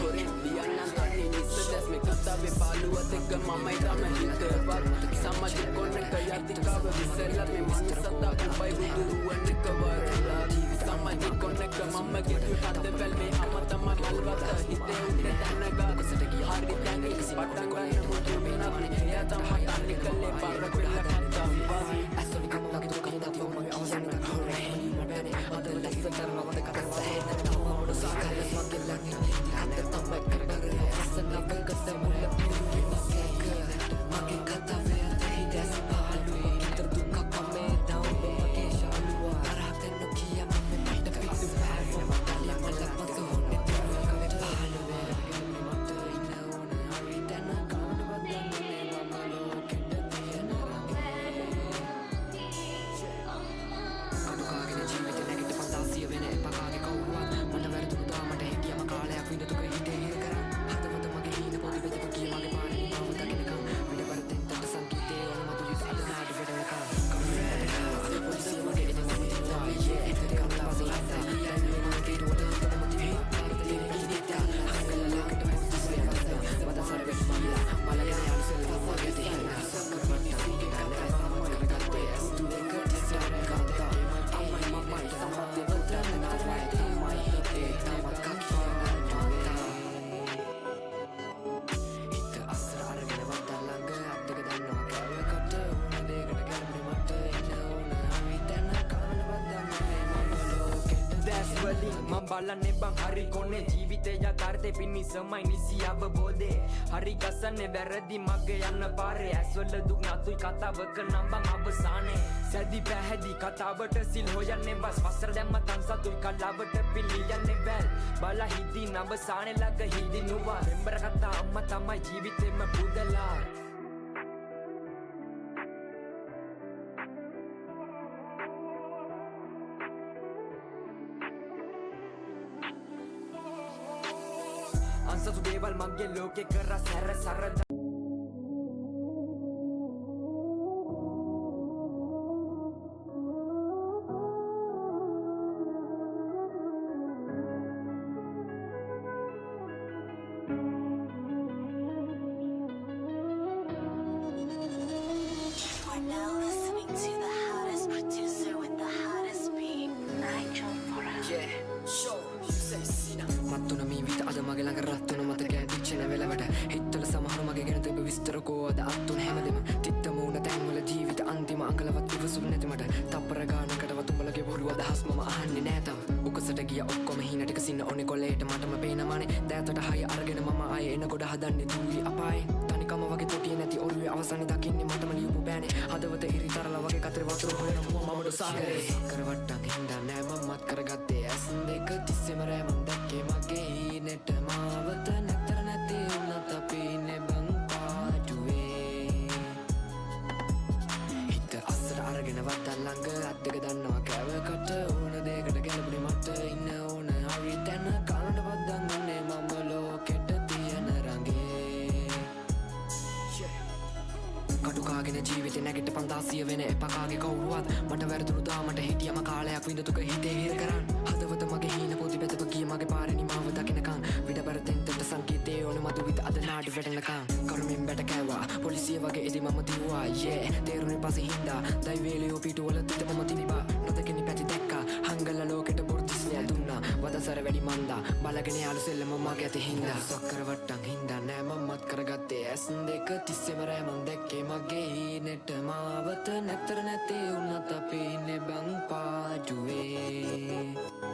හොරෙන් ලියන්නම් තන්නේ නිස්ස දැස් මේ කතාවේ පාළුවත් එක්ක මමයි තම හිතවත් සමාජික කොන්නක යතිකාව විසරලා මේ මනුස්සතා උඹයි බුදුරුවන් එක වරලා සමාජික කොන්නක මම ගෙතු හදවල් මේ අම තමයි මල්වත හිතේ උඩ දැනගා හරි තැඟි පටන් ගන්න මුතු මිනක් එයා තමයි තන්නේ කල්ලේ පාර පෙළ කතා වාසි ඇසොලි කම වගේ දුක හිතා තියෝ මගේ අවසන් එක හොරේ මඩනේ අද ලැස්ස කරනවද කතා සෑහෙන තව මොඩ සාකල් මගේ ලඟින් අද තමයි කරගගෙන ඇසන් ලබ ගස්ස මුල පිළිගින් මගේ කතා වේ දැස් පාලු ඉතර දුක කමේ ඩවුන් මගේ ශාලුවා අරහතෙන් නොකිය මම පිට පිට බෑව මතල මල පසු හොන්නේ තුරුකේ පාලු වේ මත ඉන්න ඕන හරි දැන කවුද බදන්නේ මම ලෝකෙට තියෙන අනුකාගෙන ජීවිතේ නැගිට පන්දාසිය වෙන එපකාගේ කවුරුවත් මට වැරදුනා මට හිටියම කාලයක් විඳ දුක හිතේ හිර කරා හදවත මගේ හිඳ පොඩි බෙදක කිය මගේ පාරේ මාව දකින්නකම් විඩපරතෙන් තට සංකීතේ ඕන මතු යුත් අද නාඩ වෙඩනකම් කම්මෙන්ට් පොලිසිය මගේ එන මම තියනවා යේ එතන කම්පස් ඉස්සා යන්නේ මම කීරුවට තම තිබි පාරේ ඉනිතා හංගලලකට පොස්සේ යනවා වද සරවෙත් මල්ලා මලයන යන්සෙල් මගේ තියනවා සක්කරවට ගන්න කරගත්තේ ඇස් දෙක තිස්සාර කාතා අම්මයි මම්මයි සමහත් දෙවතන නාරයි මයි හිතේ තමත් කකියන මාතා හිත අසර අරගෙන වටා ළඟ අද්දක දන්නවා කවකට ඕන දෙයකට ගැලපෙන්නේ මට ඉන්න ඕන හරි දැන කාලවත් දන්නේ මම ලෝකෙට දැස් වලින් මම බලන්නේ බං හරි කොනේ ජීවිතය යථාර්ථේ පිණිසමයි නිසි අවබෝධේ හරි ගසන්නේ වැරදි මගේ යන්න පාරේ ඇස්වල දුක් නතුයි කතාවක නම් බං අවසානේ සැදි පැහැදි කතාවට සිල් හොයන්නේ බස් වසර දැම්ම තන් සතුයි කලාවට පිළියන්නේ වැල් බලා හිදී නවසානේ ළඟ හිදී නුවා මෙම්බර කතා අම්මා තමයි ජීවිතේම පුදලා අන්සතු දේවල් මගේ ලෝකේ කරා සැර සරද මත්තුන මේ විත අද මගේ ළඟ රත්තුන මතක ඇදිච්චෙන වෙලවට හිතවල සමහර මගේ ගැන තිබ්බ විස්තර කෝවද අත්තුන හැමදෙම තිත්ත මූණ තැන්වල ජීවිත අන්තිම අංකලවත් ඉවසුම් නැති මට තප්පර ගානකටවත් උඹලගේ බොරු අදහස් මම අහන්නේ නෑ තව උකසට ගිය ඔක්කොම හීන ටික සින්න ඕනේ කොලේට මටම පේනමානේ දෑතට හය අරගෙන මම ආයේ එන ගොඩ හදන්නේ දූලි අපායෙන් තනිකම වගේ තොටිය නැති ඔරුවේ අවසානේ දකින්නේ මටම ලියපු බෑනේ හදවත ඉරිතරලා වගේ කතරේ වතුර හොයන මම දොසාරේ කරවට්ටක් හින්දා නෑ මමත් කරගත්තේ ඇස් දෙක තිස්සෙම රෑම දැක්කේ මගේ හීනෙට මාවත නැතර නැති වුණත් අපි ඉන්නේ බං පාඩුවේ හිත අස්සර අරගෙන වටා ළඟ අද්දක දන්නවා කෑවකට ඕන දෙයකට ගැලපුණේ මට ඉන්න ඕන හරි දැන කාරණවත් දන්නේ මම ලෝකෙට තියෙන රඟේ කටුකාගෙන ජීවිතේ නැගිට පන්දාසිය වෙන එපකාගේ කවුරුවත් මට වැරදුනා මට හිටියම කාලයක් විඳ දුක හිතේ හිර කරන් හදවත මගේ හීන පොඩි බෙදක කිය මගේ පාරේ නිමාව දකින්නකම් විඩපරතෙන් තට සංකීතේ ඕන මතු විත අද නාඩි වෙඩනකම් කරුමින් බැට කෑවා පොලිසිය වගේ එදි මම දිව්වා යේ තේරුනේ පස්සේ හින්දා දෛවේලියෝ පිටුවල තිත මම තිබා නොදකිනි පැති දැක්කා හංගල ලෝකෙට බොර්තිස්නය දුන්නා වදසර වැඩි මන්දා බලගෙන යාළු සෙල්ලම මගේ ඇති හින්දා සක්කර වට්ටක් හින්දා නෑ මමත් කරගත්තේ ඇස් දෙක තිස්සෙම රෑ මං දැක්කේ මගේ හීනෙට මාවත නැතර නැති වුණත් අපි ඉන්නේ බං පාඩුවේ